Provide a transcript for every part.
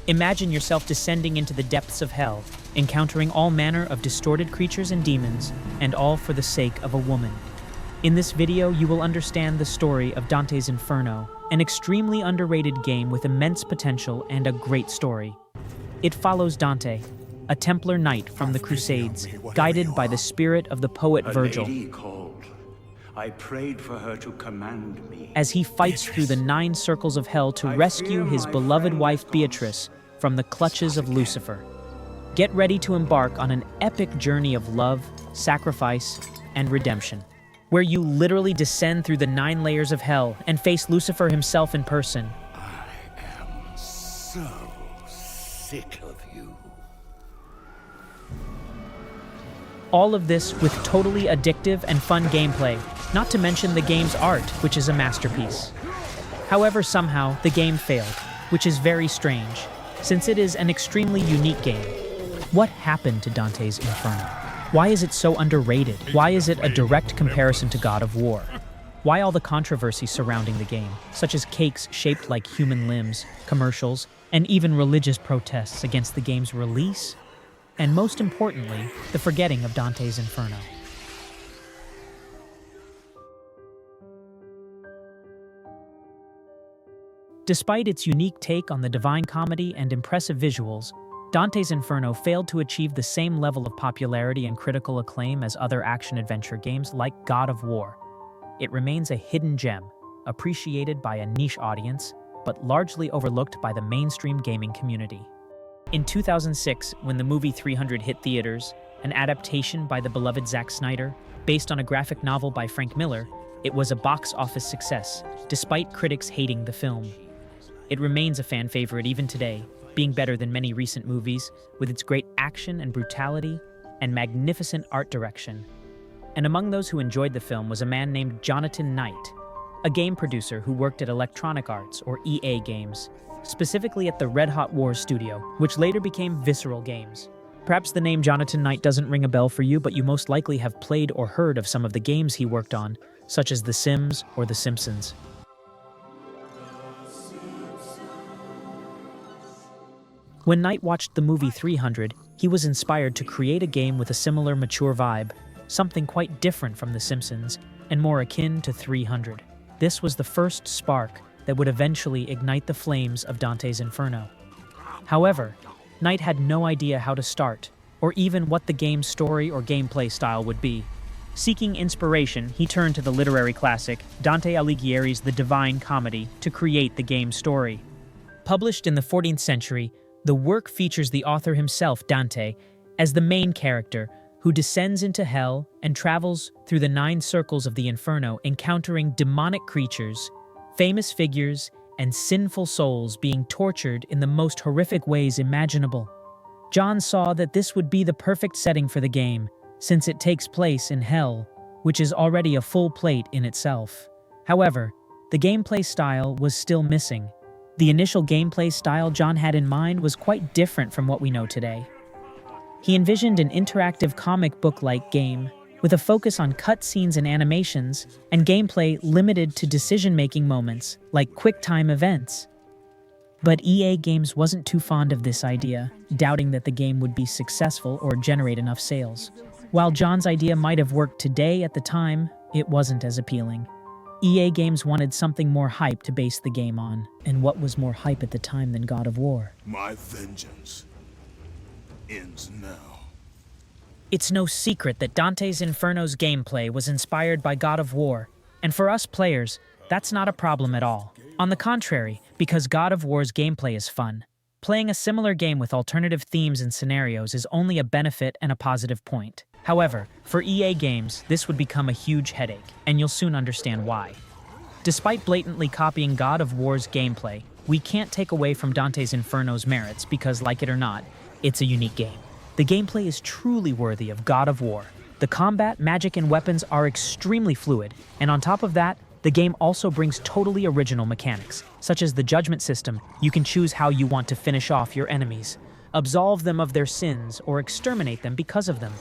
Imagine yourself descending into the depths of hell, encountering all manner of distorted creatures and demons, and all for the sake of a woman. In this video, you will understand the story of Dante's Inferno, an extremely underrated game with immense potential and a great story. It follows Dante, a Templar knight from the Crusades, guided by the spirit of the poet Virgil. A lady called. I prayed for her to command me. As he fights through the 9 circles of hell to rescue his beloved wife Beatrice from the clutches of Lucifer. Get ready to embark on an epic journey of love, sacrifice, and redemption, where you literally descend through the 9 layers of hell and face Lucifer himself in person. I am so sick of you. All of this with totally addictive and fun gameplay, not to mention the game's art, which is a masterpiece. However, somehow, the game failed, which is very strange, since it is an extremely unique game. What happened to Dante's Inferno? Why is it so underrated? Why is it a direct comparison to God of War? Why all the controversy surrounding the game, such as cakes shaped like human limbs, commercials, and even religious protests against the game's release? And most importantly, the forgetting of Dante's Inferno. Despite its unique take on the divine comedy and impressive visuals, Dante's Inferno failed to achieve the same level of popularity and critical acclaim as other action-adventure games like God of War. It remains a hidden gem, appreciated by a niche audience, but largely overlooked by the mainstream gaming community. In 2006, when the movie 300 hit theaters, an adaptation by the beloved Zack Snyder, based on a graphic novel by Frank Miller, it was a box office success, despite critics hating the film. It remains a fan favorite even today, being better than many recent movies, with its great action and brutality and magnificent art direction. And among those who enjoyed the film was a man named Jonathan Knight, a game producer who worked at Electronic Arts, or EA Games, specifically at the Red Hot Wars studio, which later became Visceral Games. Perhaps the name Jonathan Knight doesn't ring a bell for you, but you most likely have played or heard of some of the games he worked on, such as The Sims or The Simpsons. When Knight watched the movie 300, he was inspired to create a game with a similar mature vibe, something quite different from The Simpsons, and more akin to 300. This was the first spark that would eventually ignite the flames of Dante's Inferno. However, Knight had no idea how to start, or even what the game's story or gameplay style would be. Seeking inspiration, he turned to the literary classic Dante Alighieri's The Divine Comedy to create the game's story. Published in the 14th century, the work features the author himself, Dante, as the main character who descends into hell and travels through the 9 circles of the Inferno, encountering demonic creatures, famous figures, and sinful souls being tortured in the most horrific ways imaginable. John saw that this would be the perfect setting for the game, since it takes place in hell, which is already a full plate in itself. However, the gameplay style was still missing. The initial gameplay style John had in mind was quite different from what we know today. He envisioned an interactive comic book-like game, with a focus on cutscenes and animations, and gameplay limited to decision-making moments, like quick-time events. But EA Games wasn't too fond of this idea, doubting that the game would be successful or generate enough sales. While John's idea might have worked today, at the time, it wasn't as appealing. EA Games wanted something more hype to base the game on, and what was more hype at the time than God of War? My vengeance ends now. It's no secret that Dante's Inferno's gameplay was inspired by God of War, and for us players, that's not a problem at all. On the contrary, because God of War's gameplay is fun, playing a similar game with alternative themes and scenarios is only a benefit and a positive point. However, for EA Games, this would become a huge headache, and you'll soon understand why. Despite blatantly copying God of War's gameplay, we can't take away from Dante's Inferno's merits because, like it or not, it's a unique game. The gameplay is truly worthy of God of War. The combat, magic, and weapons are extremely fluid, and on top of that, the game also brings totally original mechanics, such as the judgment system. You can choose how you want to finish off your enemies, absolve them of their sins, or exterminate them because of them.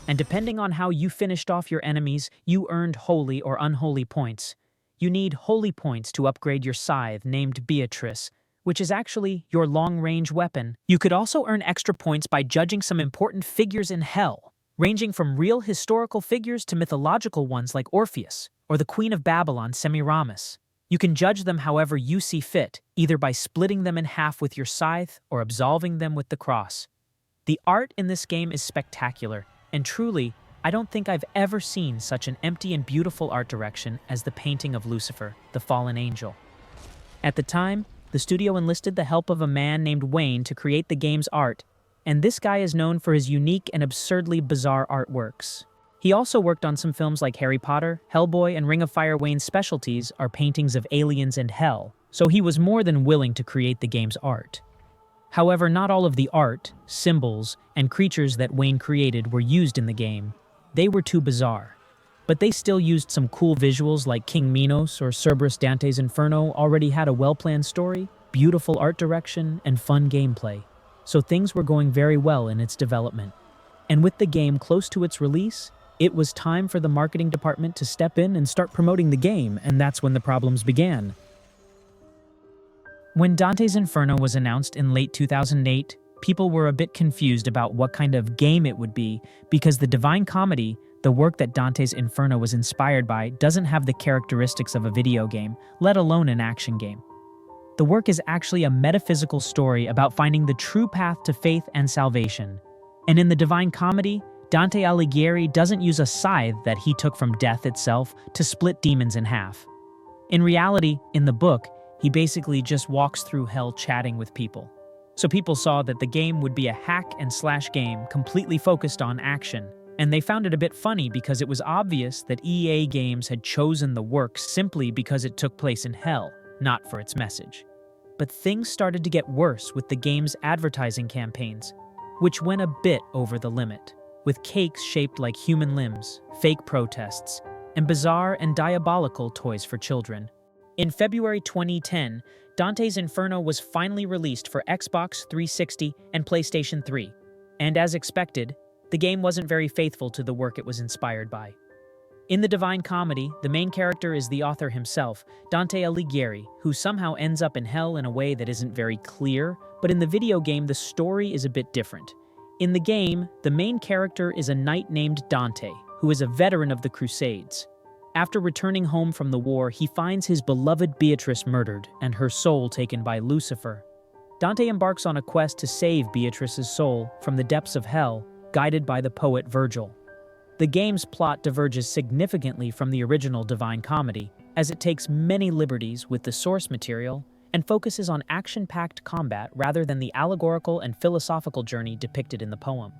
And depending on how you finished off your enemies, you earned holy or unholy points. You need holy points to upgrade your scythe named Beatrice, which is actually your long-range weapon. You could also earn extra points by judging some important figures in hell, ranging from real historical figures to mythological ones like Orpheus or the Queen of Babylon, Semiramis. You can judge them however you see fit, either by splitting them in half with your scythe or absolving them with the cross. The art in this game is spectacular, and truly, I don't think I've ever seen such an empty and beautiful art direction as the painting of Lucifer, the fallen angel. At the time, the studio enlisted the help of a man named Wayne to create the game's art, and this guy is known for his unique and absurdly bizarre artworks. He also worked on some films like Harry Potter, Hellboy, and Ring of Fire. Wayne's specialties are paintings of aliens and hell, so he was more than willing to create the game's art. However, not all of the art, symbols, and creatures that Wayne created were used in the game. They were too bizarre. But they still used some cool visuals like King Minos or Cerberus. Dante's Inferno already had a well-planned story, beautiful art direction, and fun gameplay. So things were going very well in its development. And with the game close to its release, it was time for the marketing department to step in and start promoting the game, and that's when the problems began. When Dante's Inferno was announced in late 2008, people were a bit confused about what kind of game it would be because the Divine Comedy, the work that Dante's Inferno was inspired by, doesn't have the characteristics of a video game, let alone an action game. The work is actually a metaphysical story about finding the true path to faith and salvation. And in the Divine Comedy, Dante Alighieri doesn't use a scythe that he took from death itself to split demons in half. In reality, in the book, he basically just walks through hell chatting with people. So people saw that the game would be a hack-and-slash game completely focused on action, and they found it a bit funny because it was obvious that EA Games had chosen the work simply because it took place in hell, not for its message. But things started to get worse with the game's advertising campaigns, which went a bit over the limit, with cakes shaped like human limbs, fake protests, and bizarre and diabolical toys for children. In February 2010, Dante's Inferno was finally released for Xbox 360 and PlayStation 3, and as expected, the game wasn't very faithful to the work it was inspired by. In the Divine Comedy, the main character is the author himself, Dante Alighieri, who somehow ends up in hell in a way that isn't very clear, but in the video game the story is a bit different. In the game, the main character is a knight named Dante, who is a veteran of the Crusades. After returning home from the war, he finds his beloved Beatrice murdered and her soul taken by Lucifer. Dante embarks on a quest to save Beatrice's soul from the depths of hell, guided by the poet Virgil. The game's plot diverges significantly from the original Divine Comedy, as it takes many liberties with the source material and focuses on action-packed combat rather than the allegorical and philosophical journey depicted in the poem.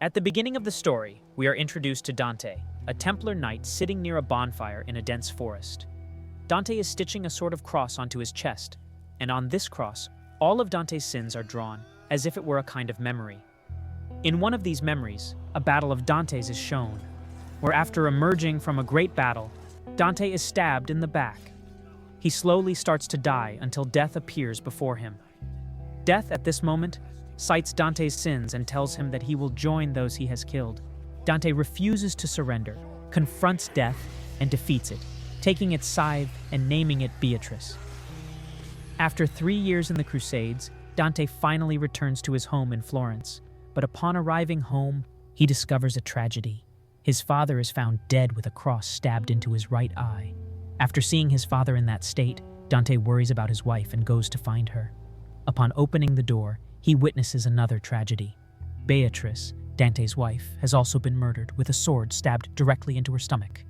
At the beginning of the story, we are introduced to Dante, a Templar knight sitting near a bonfire in a dense forest. Dante is stitching a sort of cross onto his chest, and on this cross, all of Dante's sins are drawn, as if it were a kind of memory. In one of these memories, a battle of Dante's is shown, where after emerging from a great battle, Dante is stabbed in the back. He slowly starts to die until death appears before him. Death, at this moment, cites Dante's sins and tells him that he will join those he has killed. Dante refuses to surrender, confronts death, and defeats it, taking its scythe and naming it Beatrice. After 3 years in the Crusades, Dante finally returns to his home in Florence, but upon arriving home, he discovers a tragedy. His father is found dead with a cross stabbed into his right eye. After seeing his father in that state, Dante worries about his wife and goes to find her. Upon opening the door, he witnesses another tragedy. Beatrice, Dante's wife, has also been murdered with a sword stabbed directly into her stomach.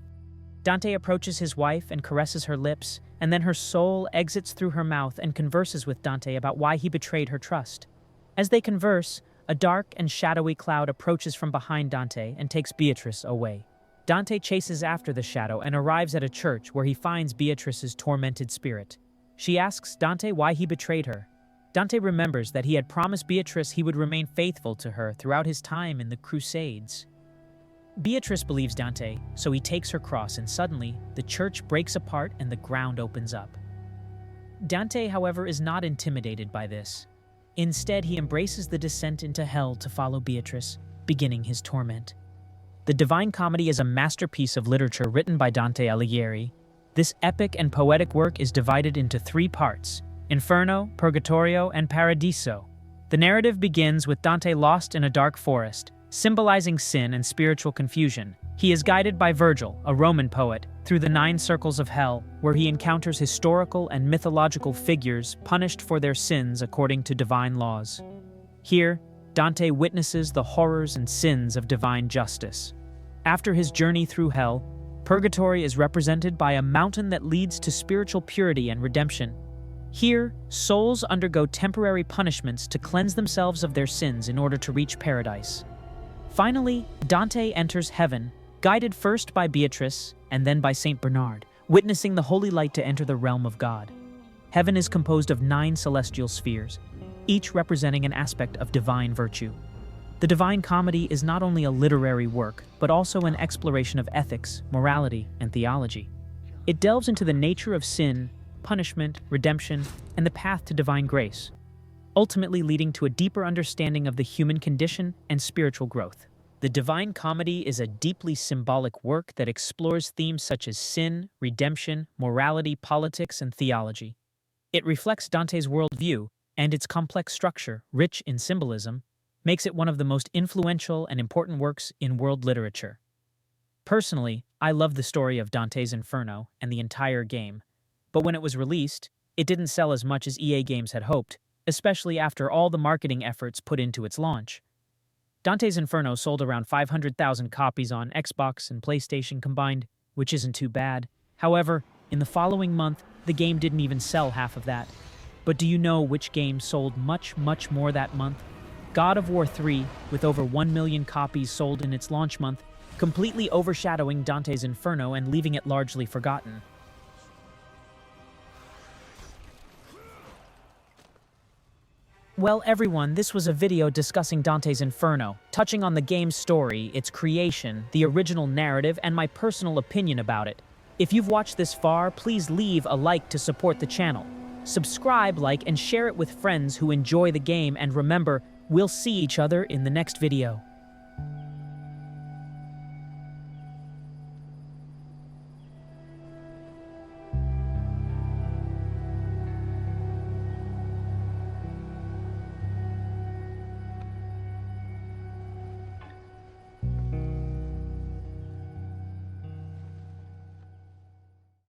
Dante approaches his wife and caresses her lips, and then her soul exits through her mouth and converses with Dante about why he betrayed her trust. As they converse, a dark and shadowy cloud approaches from behind Dante and takes Beatrice away. Dante chases after the shadow and arrives at a church where he finds Beatrice's tormented spirit. She asks Dante why he betrayed her. Dante remembers that he had promised Beatrice he would remain faithful to her throughout his time in the Crusades. Beatrice believes Dante, so he takes her cross and suddenly, the church breaks apart and the ground opens up. Dante, however, is not intimidated by this. Instead, he embraces the descent into hell to follow Beatrice, beginning his torment. The Divine Comedy is a masterpiece of literature written by Dante Alighieri. This epic and poetic work is divided into 3 parts: Inferno, Purgatorio, and Paradiso. The narrative begins with Dante lost in a dark forest, symbolizing sin and spiritual confusion. He is guided by Virgil, a Roman poet, through the 9 circles of hell, where he encounters historical and mythological figures punished for their sins according to divine laws. Here, Dante witnesses the horrors and sins of divine justice. After his journey through hell, Purgatory is represented by a mountain that leads to spiritual purity and redemption. Here, souls undergo temporary punishments to cleanse themselves of their sins in order to reach paradise. Finally, Dante enters heaven, guided first by Beatrice and then by Saint Bernard, witnessing the holy light to enter the realm of God. Heaven is composed of 9 celestial spheres, each representing an aspect of divine virtue. The Divine Comedy is not only a literary work, but also an exploration of ethics, morality, and theology. It delves into the nature of sin, punishment, redemption, and the path to divine grace, ultimately leading to a deeper understanding of the human condition and spiritual growth. The Divine Comedy is a deeply symbolic work that explores themes such as sin, redemption, morality, politics, and theology. It reflects Dante's worldview, and its complex structure, rich in symbolism, makes it one of the most influential and important works in world literature. Personally, I love the story of Dante's Inferno and the entire game, but when it was released, it didn't sell as much as EA Games had hoped, especially after all the marketing efforts put into its launch. Dante's Inferno sold around 500,000 copies on Xbox and PlayStation combined, which isn't too bad. However, in the following month, the game didn't even sell half of that. But do you know which game sold much more that month? God of War 3, with over 1 million copies sold in its launch month, completely overshadowing Dante's Inferno and leaving it largely forgotten. Well, everyone, this was a video discussing Dante's Inferno, touching on the game's story, its creation, the original narrative, and my personal opinion about it. If you've watched this far, please leave a like to support the channel. Subscribe, like, and share it with friends who enjoy the game, and remember, we'll see each other in the next video.